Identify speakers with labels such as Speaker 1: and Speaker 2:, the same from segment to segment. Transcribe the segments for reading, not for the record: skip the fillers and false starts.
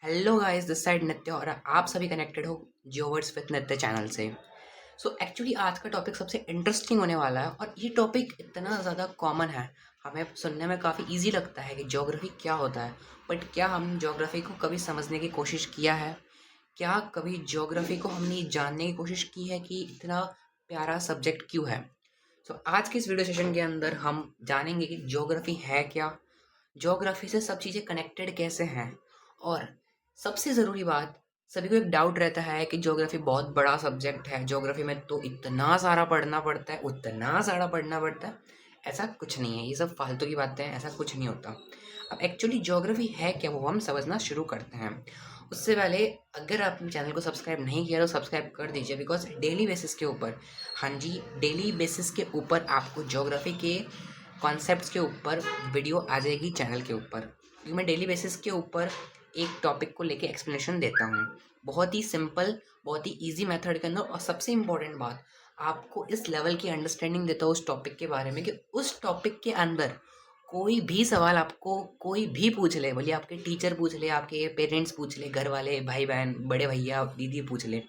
Speaker 1: Hello guys, this side नित्य और आप सभी कनेक्टेड हो जियोवर्ड्स विद नित्य चैनल से। सो एक्चुअली आज का टॉपिक सबसे इंटरेस्टिंग होने वाला है और ये टॉपिक इतना ज़्यादा कॉमन है, हमें सुनने में काफ़ी इजी लगता है कि ज्योग्राफी क्या होता है। बट क्या हमने ज्योग्राफी को कभी समझने की कोशिश किया है? क्या कभी ज्योग्राफी को हमने जानने की कोशिश की है कि इतना प्यारा सब्जेक्ट क्यों है? सो आज के इस वीडियो सेशन के अंदर हम जानेंगे कि ज्योग्राफी है क्या, ज्योग्राफी से सब चीज़ें कनेक्टेड कैसे हैं, और सबसे ज़रूरी बात, सभी को एक डाउट रहता है कि ज्योग्राफी बहुत बड़ा सब्जेक्ट है, ज्योग्राफी में तो इतना सारा पढ़ना पड़ता है, उतना सारा पढ़ना पड़ता है। ऐसा कुछ नहीं है, ये सब फालतू की बातें हैं, ऐसा कुछ नहीं होता। अब एक्चुअली ज्योग्राफी है क्या, वो हम समझना शुरू करते हैं। उससे पहले अगर आपने चैनल को सब्सक्राइब नहीं किया तो सब्सक्राइब कर दीजिए, बिकॉज डेली बेसिस के ऊपर, हाँ जी, डेली बेसिस के ऊपर आपको ज्योग्राफी के कॉन्सेप्ट्स के ऊपर वीडियो आ जाएगी चैनल के ऊपर, क्योंकि मैं डेली बेसिस के ऊपर एक टॉपिक को लेके एक्सप्लेनेशन देता हूँ, बहुत ही सिंपल, बहुत ही इजी मेथड के अंदर। और सबसे इम्पोर्टेंट बात, आपको इस लेवल की अंडरस्टैंडिंग देता हूँ उस टॉपिक के बारे में कि उस टॉपिक के अंदर कोई भी सवाल आपको कोई भी पूछ ले, बोलिए आपके टीचर पूछ ले, आपके पेरेंट्स पूछ ले, घर वाले, भाई बहन, बड़े भैया दीदी पूछ ले,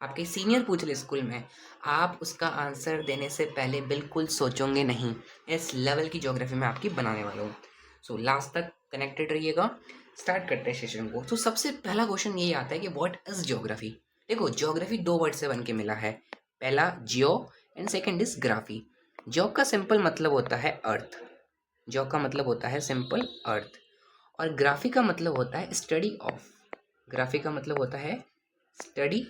Speaker 1: आपके सीनियर पूछ ले स्कूल में, आप उसका आंसर देने से पहले बिल्कुल सोचोगे नहीं। इस लेवल की ज्योग्राफी में आपकी बनाने वाला हूँ। सो लास्ट तक कनेक्टेड रहिएगा। स्टार्ट करते हैं सेशन को। तो सबसे पहला क्वेश्चन यही आता है कि व्हाट इज ज्योग्राफी। देखो, ज्योग्राफी दो वर्ड से बन के मिला है, पहला जियो एंड सेकंड इज ग्राफी। जियो का सिंपल मतलब होता है अर्थ, जियो का मतलब होता है सिंपल अर्थ, और ग्राफी का मतलब होता है स्टडी ऑफ। ग्राफी का मतलब होता है स्टडी,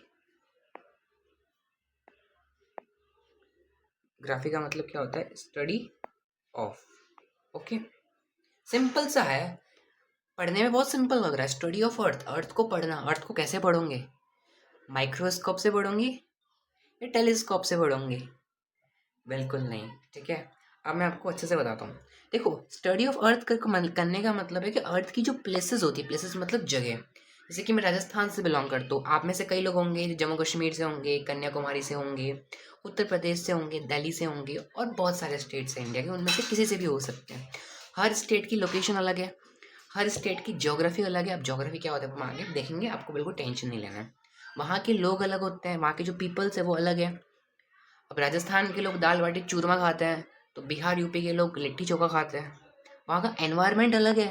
Speaker 1: ग्राफी का मतलब क्या होता है, स्टडी ऑफ। ओके, सिंपल सा है, पढ़ने में बहुत सिंपल लग रहा है। स्टडी ऑफ अर्थ, अर्थ को पढ़ना। अर्थ को कैसे पढ़ोगे? माइक्रोस्कोप से पढ़ोगे या टेलीस्कोप से पढ़ोगे? बिल्कुल नहीं, ठीक है। अब मैं आपको अच्छे से बताता हूँ। देखो, स्टडी ऑफ अर्थ करने का मतलब है कि अर्थ की जो प्लेसेस होती है, प्लेसेस मतलब जगह। जैसे कि मैं राजस्थान से बिलोंग करता हूँ, आप में से कई लोग होंगे जो जम्मू कश्मीर से होंगे, कन्याकुमारी से होंगे, उत्तर प्रदेश से होंगे, दिल्ली से होंगे, और बहुत सारे स्टेट्स हैं इंडिया के, उनमें से किसी से भी हो सकते हैं। हर स्टेट की लोकेशन अलग है, हर स्टेट की ज्योग्राफी अलग है। अब ज्योग्राफी क्या होता है हम आगे देखेंगे, आपको बिल्कुल टेंशन नहीं लेना है। वहाँ के लोग अलग होते हैं, वहाँ के जो पीपल्स है वो अलग है। अब राजस्थान के लोग दाल बाटी चूरमा खाते हैं, तो बिहार यूपी के लोग लिट्टी चोखा खाते हैं। वहाँ का एनवायरनमेंट अलग है।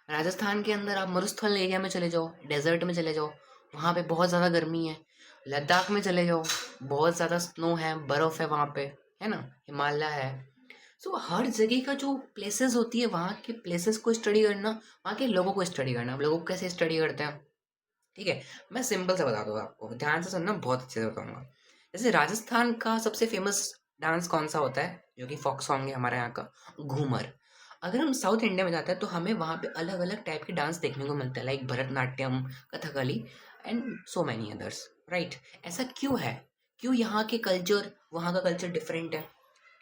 Speaker 1: राजस्थान के अंदर आप मरुस्थल एरिया में चले जाओ, डेजर्ट में चले जाओ, वहाँ पे बहुत ज़्यादा गर्मी है। लद्दाख में चले जाओ, बहुत ज़्यादा स्नो है, बर्फ़ है वहाँ पे, है ना, हिमालय है। सो हर जगह का जो प्लेसेस होती है, वहाँ के प्लेसेस को स्टडी करना, वहाँ के लोगों को स्टडी करना। अब लोगों को कैसे स्टडी करते हैं, ठीक है, मैं सिंपल से बता दूंगा, आपको ध्यान से सुनना, बहुत अच्छे से बताऊंगा। जैसे राजस्थान का सबसे फेमस डांस कौन सा होता है, जो कि फोक सॉन्ग है हमारे यहाँ का, घूमर। अगर हम साउथ इंडिया में जाते हैं तो हमें वहाँ पे अलग अलग टाइप के डांस देखने को मिलते हैं, like Bharatanatyam, Kathakali and so many others, right. ऐसा क्यों है? क्यों यहाँ के कल्चर वहाँ का कल्चर डिफरेंट है?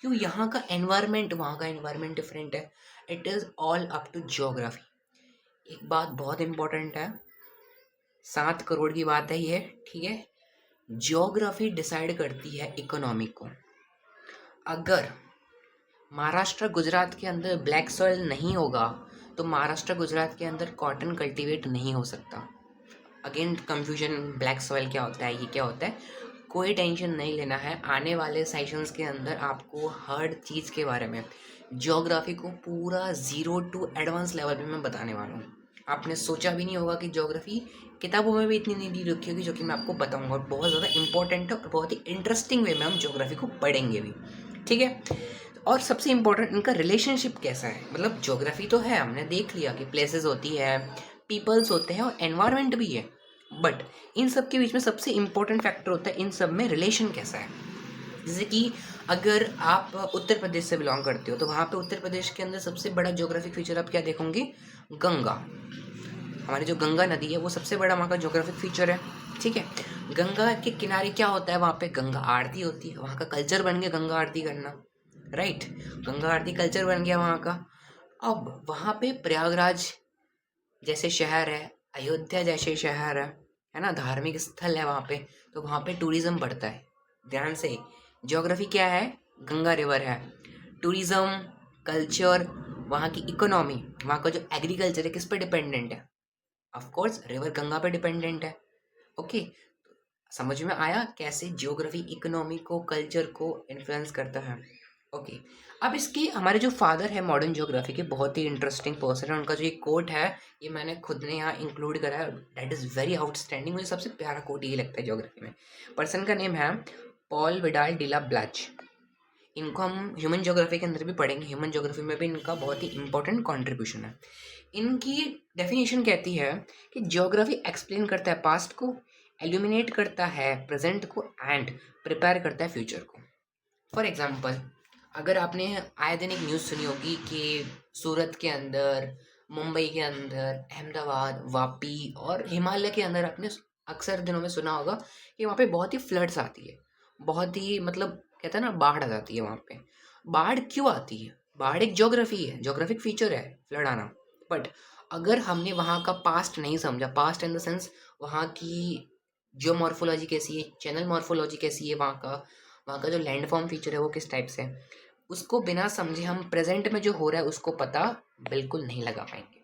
Speaker 1: क्यों यहाँ का एनवायरनमेंट वहाँ का एनवायरनमेंट डिफरेंट है? It is all up to geography. एक बात बहुत इंपॉर्टेंट है, 7 करोड़ की बात है ये, ठीक है। ज्योग्राफी डिसाइड करती है इकोनॉमी को। अगर महाराष्ट्र गुजरात के अंदर ब्लैक सॉइल नहीं होगा तो महाराष्ट्र गुजरात के अंदर कॉटन कल्टीवेट नहीं हो सकता। अगेन कंफ्यूजन, ब्लैक सॉइल क्या होता है, ये क्या होता है, कोई टेंशन नहीं लेना है। आने वाले सेशंस के अंदर आपको हर चीज़ के बारे में, ज्योग्राफी को पूरा ज़ीरो टू एडवांस लेवल पे मैं बताने वाला हूँ। आपने सोचा भी नहीं होगा कि ज्योग्राफी किताबों में भी इतनी नहीं दी रखी होगी, जो कि मैं आपको बताऊंगा, और बहुत ज़्यादा इंपॉर्टेंट है और बहुत ही इंटरेस्टिंग वे में हम ज्योग्राफी को पढ़ेंगे भी, ठीक है। और सबसे इम्पोर्टेंट, इनका रिलेशनशिप कैसा है। मतलब ज्योग्राफी तो है, हमने देख लिया कि प्लेसेस होती है, पीपल्स होते हैं और एनवायरनमेंट भी है, बट इन सब के बीच में सबसे इम्पोर्टेंट फैक्टर होता है इन सब में रिलेशन कैसा है। जैसे कि अगर आप उत्तर प्रदेश से बिलोंग करते हो तो वहाँ पे उत्तर प्रदेश के अंदर सबसे बड़ा ज्योग्राफिक फीचर आप क्या देखोगे, गंगा। हमारी जो गंगा नदी है वो सबसे बड़ा वहाँ का ज्योग्राफिक फीचर है, ठीक है। गंगा के किनारे क्या होता है, वहाँ पे गंगा आरती होती है, वहाँ का कल्चर बन गया गंगा आरती करना, राइट। गंगा आरती कल्चर बन गया वहाँ का। अब वहाँ पे प्रयागराज जैसे शहर है, अयोध्या जैसे शहर है ना, धार्मिक स्थल है वहाँ पे, तो वहाँ पे टूरिज्म बढ़ता है। ध्यान से, ज्योग्राफी क्या है, गंगा रिवर है, टूरिज्म, कल्चर, वहाँ की इकोनॉमी, वहाँ का जो एग्रीकल्चर है किस पे डिपेंडेंट है, ऑफ कोर्स रिवर गंगा पे डिपेंडेंट है। ओके, समझ में आया कैसे ज्योग्राफी इकोनॉमी को, कल्चर को इन्फ्लुएंस करता है। ओके, अब इसके हमारे जो फादर है मॉडर्न ज्योग्राफी के, बहुत ही इंटरेस्टिंग पर्सन है। उनका जो एक कोट है ये मैंने खुद ने यहाँ इंक्लूड करा है, दैट इज़ वेरी आउटस्टैंडिंग। मुझे सबसे प्यारा कोट ये लगता है ज्योग्राफी में। पर्सन का नेम है पॉल विडाल डिला ब्लैच। इनको हम ह्यूमन ज्योग्राफी के अंदर भी पढ़ेंगे, ह्यूमन ज्योग्राफी में भी इनका बहुत ही इंपॉर्टेंट कॉन्ट्रीब्यूशन है। इनकी डेफिनेशन कहती है कि ज्योग्राफी एक्सप्लेन करता है पास्ट को, एल्यूमिनेट करता है प्रेजेंट को, एंड प्रिपेयर करता है फ्यूचर को। फॉर एग्जाम्पल, अगर आपने आए दिन एक न्यूज़ सुनी होगी कि सूरत के अंदर, मुंबई के अंदर, अहमदाबाद, वापी और हिमालय के अंदर आपने अक्सर दिनों में सुना होगा कि वहाँ पे बहुत ही फ्लड्स आती है, बहुत ही मतलब कहते हैं ना बाढ़ आ जाती है वहाँ पे। बाढ़ क्यों आती है? बाढ़ एक ज्योग्राफी है, ज्योग्राफिक फीचर है फ्लड आना। बट अगर हमने वहाँ का पास्ट नहीं समझा, पास्ट इन द सेंस वहाँ की जियोमॉर्फोलॉजी कैसी है, चैनल मॉर्फोलॉजी कैसी है, वहाँ का जो लैंडफॉर्म फीचर है वो किस टाइप से है, उसको बिना समझे हम प्रेजेंट में जो हो रहा है उसको पता बिल्कुल नहीं लगा पाएंगे।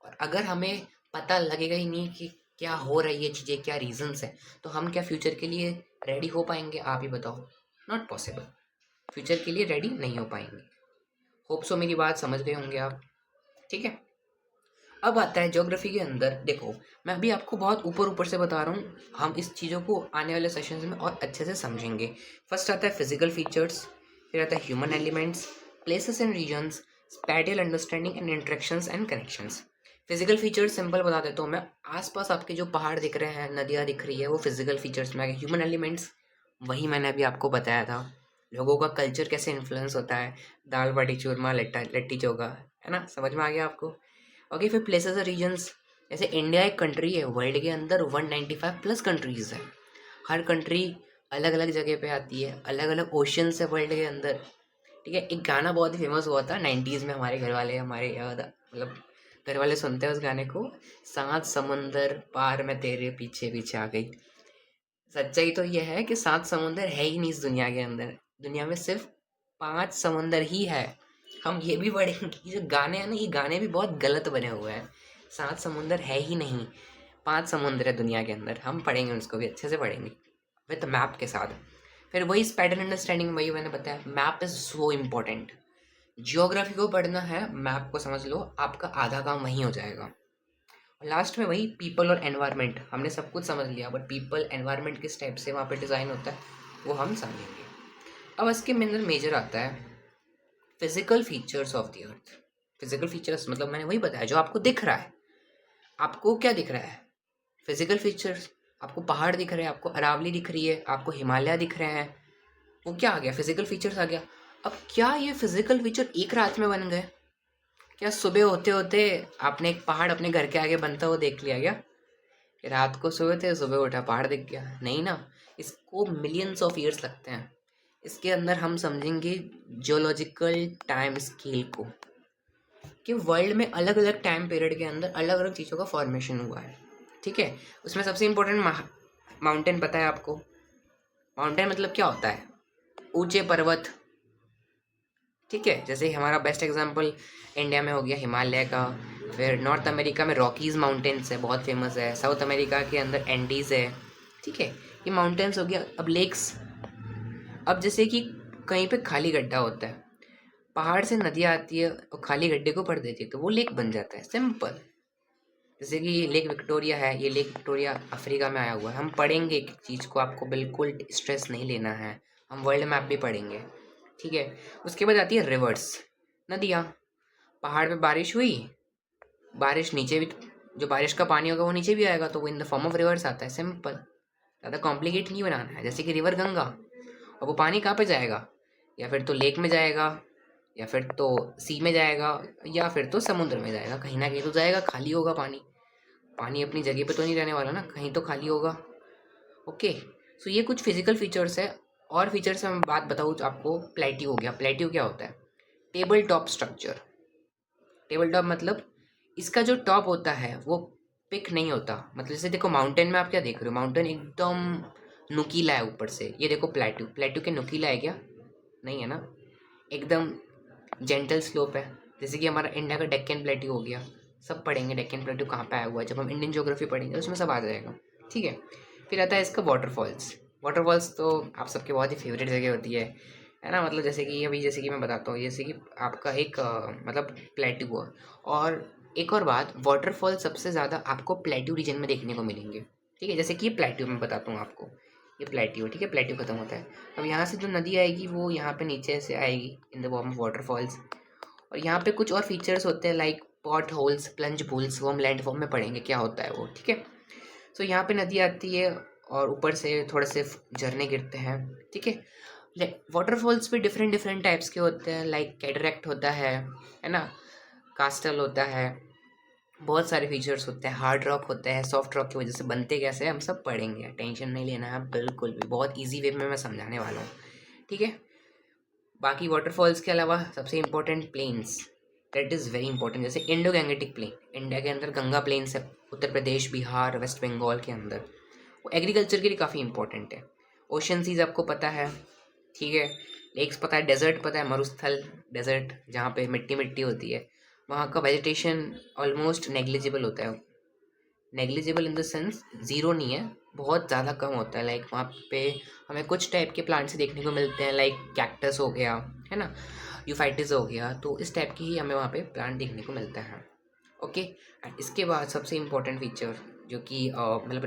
Speaker 1: और अगर हमें पता लगेगा ही नहीं कि क्या हो रही है चीज़ें, क्या रीजंस है, तो हम क्या फ्यूचर के लिए रेडी हो पाएंगे? आप ही बताओ। नॉट पॉसिबल, फ्यूचर के लिए रेडी नहीं हो पाएंगे। होप सो मेरी बात समझ गए होंगे आप। ठीक है, अब आता है ज्योग्राफी के अंदर। देखो, मैं अभी आपको बहुत ऊपर ऊपर से बता रहा हूँ, हम इस चीज़ों को आने वाले सेशंस में और अच्छे से समझेंगे। फर्स्ट आता है फिजिकल फीचर्स, फिर आता है human elements, places and regions, spatial understanding and interactions and connections. Physical features simple बता देता हूँ मैं, आसपास आपके जो पहाड़ दिख रहे हैं, नदियाँ दिख रही है, वो फिजिकल फीचर्स में आ गए। ह्यूमन एलिमेंट्स वही मैंने अभी आपको बताया था, लोगों का कल्चर कैसे इन्फ्लुएंस होता है, दाल बाटी चूरमा, लिट्टी चोखा, है ना, समझ में आ गया आपको। ओके, फिर प्लेसेस और रीजन्स, जैसे इंडिया एक कंट्री है, वर्ल्ड के अंदर 195 प्लस कंट्रीज़ है। हर कंट्री अलग अलग जगह पे आती है, अलग अलग ओशंस है वर्ल्ड के अंदर। ठीक है, एक गाना बहुत ही फेमस हुआ था 90s में, हमारे घर वाले, हमारे याद मतलब घर वाले सुनते हैं उस गाने को, सात समुंदर पार मैं तेरे पीछे पीछे आ गई। सच्चाई तो यह है कि सात समुंदर है ही नहीं इस दुनिया के अंदर, दुनिया में सिर्फ 5 समुंदर ही है। हम ये भी पढ़ेंगे, ये जो गाने हैं ना, ये गाने भी बहुत गलत बने हुए हैं। 7 समुंदर है ही नहीं, 5 समुंदर है दुनिया के अंदर। हम पढ़ेंगे, उसको भी अच्छे से पढ़ेंगे विद मैप के साथ। फिर वही पैटर्न अंडरस्टैंडिंग, वही मैंने बताया, map is so important. Geography को पढ़ना है, मैप को समझ लो, आपका आधा काम वहीं हो जाएगा। लास्ट में वही पीपल और एनवायरनमेंट, हमने सब कुछ समझ लिया, बट पीपल एनवायरनमेंट किस टाइप से वहाँ पे डिज़ाइन होता है वो हम समझेंगे। अब इसके अंदर मेजर आता है physical features of the earth. Physical features मतलब मैंने वही बताया जो आपको दिख रहा है। आपको क्या दिख रहा है? Physical features. आपको पहाड़ दिख रहे हैं, आपको अरावली दिख रही है, आपको हिमालय दिख रहे हैं, वो क्या आ गया? फिजिकल फीचर्स आ गया। अब क्या ये फिजिकल फीचर एक रात में बन गए? क्या सुबह होते होते आपने एक पहाड़ अपने घर के आगे बनता हुआ देख लिया क्या? रात को सोए थे, सुबह उठा पहाड़ दिख गया? नहीं ना, इसको मिलियंस ऑफ ईयर्स लगते हैं। इसके अंदर हम समझेंगे जियोलॉजिकल टाइम स्केल को, कि वर्ल्ड में अलग अलग टाइम पीरियड के अंदर अलग अलग चीज़ों का फॉर्मेशन हुआ है। ठीक है, उसमें सबसे इम्पोर्टेंट माउंटेन पता है आपको? माउंटेन मतलब क्या होता है? ऊंचे पर्वत। ठीक है, जैसे हमारा बेस्ट एग्जांपल इंडिया में हो गया हिमालय का, फिर नॉर्थ अमेरिका में रॉकीज माउंटेन्स है, बहुत फेमस है, साउथ अमेरिका के अंदर एंडीज़ है। ठीक है, ये माउंटेन्स हो गया। अब लेक्स, अब जैसे कि कहीं पे खाली गड्ढा होता है, पहाड़ से नदी आती है और खाली गड्ढे को भर देती है, तो वो लेक बन जाता है, सिंपल। जैसे कि लेक विक्टोरिया है, ये लेक विक्टोरिया अफ्रीका में आया हुआ है। हम पढ़ेंगे एक चीज़ को, आपको बिल्कुल स्ट्रेस नहीं लेना है, हम वर्ल्ड मैप भी पढ़ेंगे। ठीक है, उसके बाद आती है रिवर्स, नदियाँ। पहाड़ पे बारिश हुई, बारिश नीचे भी, जो बारिश का पानी होगा वो नीचे भी आएगा, तो वो in the form of reverse आता है, सिंपल। ज़्यादा कॉम्प्लिकेट नहीं बनाना है। जैसे कि रिवर गंगा, और वो पानी कहाँ पे जाएगा? या फिर तो लेक में जाएगा, या फिर तो सी में जाएगा, या फिर तो समुद्र में जाएगा, कहीं ना कहीं तो जाएगा, खाली होगा पानी। पानी अपनी जगह पे तो नहीं रहने वाला ना, कहीं तो खाली होगा। ओके, सो ये कुछ फिजिकल फीचर्स है। और फीचर्स में मैं बात बताऊँ तो आपको, प्लेट्यू हो गया। प्लेट्यू क्या होता है? Table top structure. Table top मतलब इसका जो टॉप होता है वो पिक नहीं होता। मतलब जैसे देखो, माउंटेन में आप क्या देख रहे हो, माउंटेन एकदम नुकीला है ऊपर से। ये देखो प्लेट्यू, प्लेट्यू के नुकीला है क्या? नहीं है ना, एकदम जेंटल स्लोप है। जैसे कि हमारा इंडिया का डेक्कन प्लेट्यू हो गया, सब पढ़ेंगे, डेक्कन प्लेटू कहाँ पे आया हुआ है, जब हम इंडियन ज्योग्राफी पढ़ेंगे उसमें सब आ जाएगा, ठीक है। फिर आता है इसका वाटरफॉल्स। वाटरफॉल्स तो आप सबके बहुत ही फेवरेट जगह होती है ना। मतलब जैसे कि अभी जैसे कि मैं बताता हूँ, जैसे कि आपका एक मतलब प्लेट्यू हुआ, और एक और बात, वाटरफॉल सबसे ज़्यादा आपको प्लेट्यू रीजन में देखने को मिलेंगे, ठीक है। जैसे कि ये प्लेट्यू मैं बताता हूँ आपको, ये प्लेट्यू है, ठीक है, प्लेट्यू खत्म होता है। अब यहाँ से जो नदी आएगी वो यहाँ पे नीचे से आएगी in the form of waterfalls. और यहाँ पे कुछ और फीचर्स होते हैं like pot holes, plunge pools, वो हम लैंड फॉर्म में पढ़ेंगे क्या होता है वो, ठीक है। सो यहाँ पे नदी आती है और ऊपर से थोड़े से झरने गिरते हैं, ठीक है। वाटरफॉल्स भी डिफरेंट डिफरेंट टाइप्स के होते हैं, लाइक कैटरेक्ट होता है ना, कास्टल होता है, बहुत सारे फीचर्स होते हैं, हार्ड रॉक होता है, सॉफ्ट रॉक की वजह से बनते कैसे हैं हम सब पढ़ेंगे, टेंशन नहीं लेना है बिल्कुल भी, बहुत इजी वे में मैं समझाने वाला हूँ, ठीक है। बाकी वाटरफॉल्स के अलावा सबसे important plains, that is very important, जैसे इंडो गैंगेटिक प्लेन, इंडिया के अंदर गंगा प्लेन्स है, उत्तर प्रदेश, बिहार, वेस्ट बंगाल के अंदर, वो एग्रीकल्चर के लिए काफ़ी इंपॉर्टेंट है। ओशन सीज आपको पता है, ठीक है। लेक्स पता है, डेजर्ट पता है, मरुस्थल डेजर्ट जहाँ पे मिट्टी मिट्टी होती है, वहाँ का वेजिटेशन ऑलमोस्ट नेग्लिजिबल होता है। Negligible in the sense zero नहीं है, बहुत ज़्यादा कम होता है। लाइक वहाँ पे हमें कुछ टाइप के प्लांट्स देखने को मिलते हैं, लाइक कैक्टस हो गया, है ना, यूफाइटिस हो गया, तो इस टाइप की ही हमें वहाँ पे प्लांट देखने को मिलता है, ओके। एंड इसके बाद सबसे इम्पोर्टेंट फीचर जो कि मतलब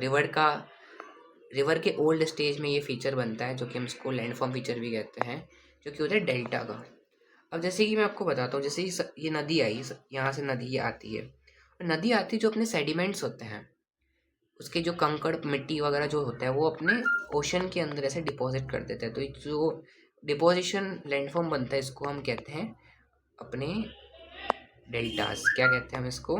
Speaker 1: रिवर के ओल्ड स्टेज में ये फीचर बनता है, जो कि हम इसको लैंडफॉर्म फीचर भी कहते हैं, जो कि होता है डेल्टा का। अब जैसे कि मैं आपको बताता हूँ, जैसे ये नदी आई, यहाँ से नदी ये आती है, नदी आती है जो अपने सेडिमेंट्स होते हैं, उसके जो कंकड़ मिट्टी वगैरह जो होता है वो अपने ओशन के अंदर ऐसे डिपॉजिट कर देते हैं, तो ये जो डिपोजिशन लैंडफॉर्म बनता है इसको हम कहते हैं अपने डेल्टास। क्या कहते हैं हम इसको?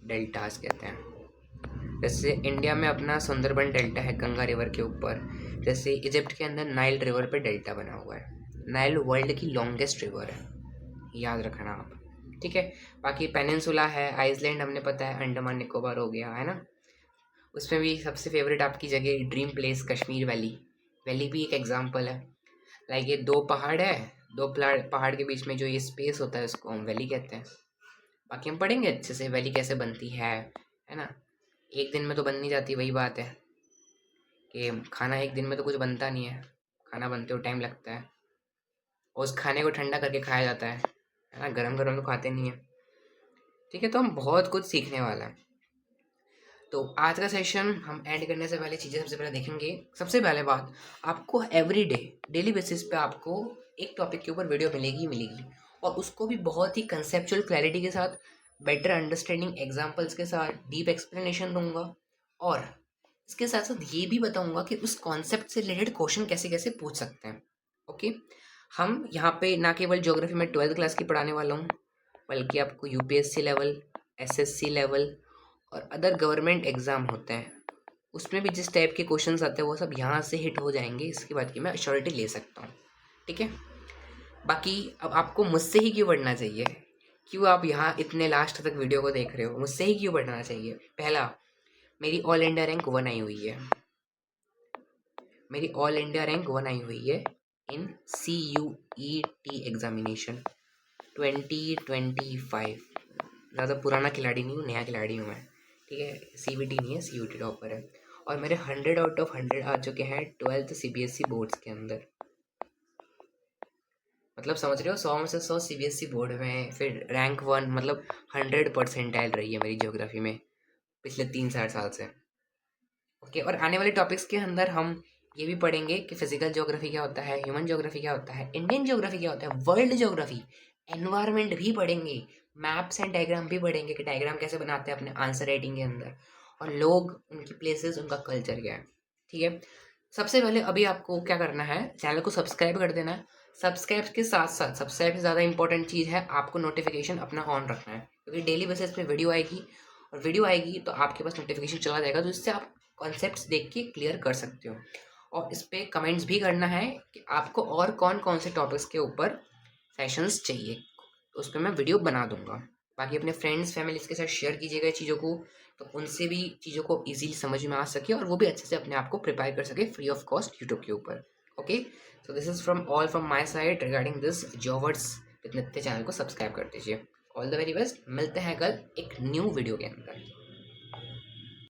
Speaker 1: डेल्टास कहते हैं। जैसे इंडिया में अपना सुंदरबन डेल्टा है गंगा रिवर के ऊपर, जैसे इजिप्ट के अंदर नाइल रिवर पे डेल्टा बना हुआ है। नाइल वर्ल्ड की लॉन्गेस्ट रिवर है, याद रखना आप, ठीक है। बाकी पेनिनसुला है, आइसलैंड हमने पता है, अंडमान निकोबार हो गया, है ना। उसमें भी सबसे फेवरेट आपकी जगह dream place Kashmir valley, valley भी एक एग्जांपल है। लाइक ये दो पहाड़ है, दो पहाड़ के बीच में जो ये स्पेस होता है उसको हम वैली कहते हैं। बाकी हम पढ़ेंगे अच्छे से वैली कैसे बनती है ना। एक दिन में तो बन नहीं जाती, वही बात है कि खाना एक दिन में तो कुछ बनता नहीं है, खाना बनते हो टाइम लगता है, और उस खाने को ठंडा करके खाया जाता है ना, गरम गरम तो खाते नहीं है, ठीक है। तो हम बहुत कुछ सीखने वाला है। तो आज का सेशन हम ऐड करने से पहले चीज़ें सबसे पहले देखेंगे। सबसे पहले बात, आपको एवरी डे डेली बेसिस पे आपको एक टॉपिक के ऊपर वीडियो मिलेगी ही मिलेगी, और उसको भी बहुत ही कंसेप्चुअल क्लैरिटी के साथ, बेटर अंडरस्टैंडिंग एग्जांपल्स के साथ डीप एक्सप्लेनेशन दूंगा, और इसके साथ साथ ये भी बताऊंगा कि उस कॉन्सेप्ट से रिलेटेड क्वेश्चन कैसे कैसे पूछ सकते हैं, ओके। हम यहाँ पे ना केवल ज्योग्राफी में 12th क्लास की पढ़ाने वाला हूँ, बल्कि आपको यूपीएससी लेवल, एसएससी लेवल और अदर गवर्नमेंट एग्ज़ाम होते हैं, उसमें भी जिस टाइप के क्वेश्चंस आते हैं वो सब यहाँ से हिट हो जाएंगे, इसकी बात की मैं अश्योरिटी ले सकता हूँ, ठीक है। बाकी अब आपको मुझसे ही क्यों पढ़ना चाहिए, क्यों आप यहाँ इतने लास्ट तक वीडियो को देख रहे हो, मुझसे ही क्यों पढ़ना चाहिए? पहला, मेरी ऑल इंडिया रैंक 1 आई हुई है, मेरी ऑल इंडिया रैंक 1 आई हुई है इन CUET एग्जामिनेशन 2025। ज़्यादा पुराना खिलाड़ी नहीं हूँ, नया खिलाड़ी हूँ मैं, ठीक है। CBT नहीं है, CUT टॉपर है, और मेरे 100 आउट ऑफ 100 आ चुके हैं 12th CBSE बोर्ड्स के अंदर। मतलब समझ रहे हो, 100 में से 100 CBSE बोर्ड में, फिर रैंक 1, मतलब 100% रही है मेरी ज्योग्राफी में पिछले 3-4 साल से, ओके। और आने वाले टॉपिक्स के अंदर हम ये भी पढ़ेंगे कि फिजिकल ज्योग्राफी क्या होता है, ह्यूमन ज्योग्राफी क्या होता है, इंडियन ज्योग्राफी क्या होता है, वर्ल्ड ज्योग्राफी, एनवायरनमेंट भी पढ़ेंगे, मैप्स एंड डायग्राम भी पढ़ेंगे कि डायग्राम कैसे बनाते हैं अपने आंसर राइटिंग के अंदर, और लोग, उनकी प्लेसेस, उनका कल्चर क्या है, ठीक है। सबसे पहले अभी आपको क्या करना है, चैनल को सब्सक्राइब कर देना है। सब्सक्राइब के साथ साथ सबसे ज़्यादा इंपॉर्टेंट चीज़ है, आपको नोटिफिकेशन अपना ऑन रखना है, क्योंकि डेली बेसिस पे वीडियो आएगी, और वीडियो आएगी तो आपके पास नोटिफिकेशन चला जाएगा, तो इससे आप कॉन्सेप्ट्स देख के क्लियर कर सकते हो। और इस पर कमेंट्स भी करना है कि आपको और कौन कौन से टॉपिक्स के ऊपर सेशंस चाहिए, तो उस पर मैं वीडियो बना दूंगा। बाकी अपने फ्रेंड्स फैमिलीज के साथ शेयर कीजिएगा चीज़ों को, तो उनसे भी चीज़ों को ईजिली समझ में आ सके, और वो भी अच्छे से अपने आप को प्रिपेयर कर सके फ्री ऑफ कॉस्ट यूट्यूब के ऊपर, okay. So this is from all from my side regarding this towards with Nitya. Channel को सब्सक्राइब कर दीजिए। ऑल द वेरी बेस्ट, मिलते हैं कल एक न्यू वीडियो के अंदर।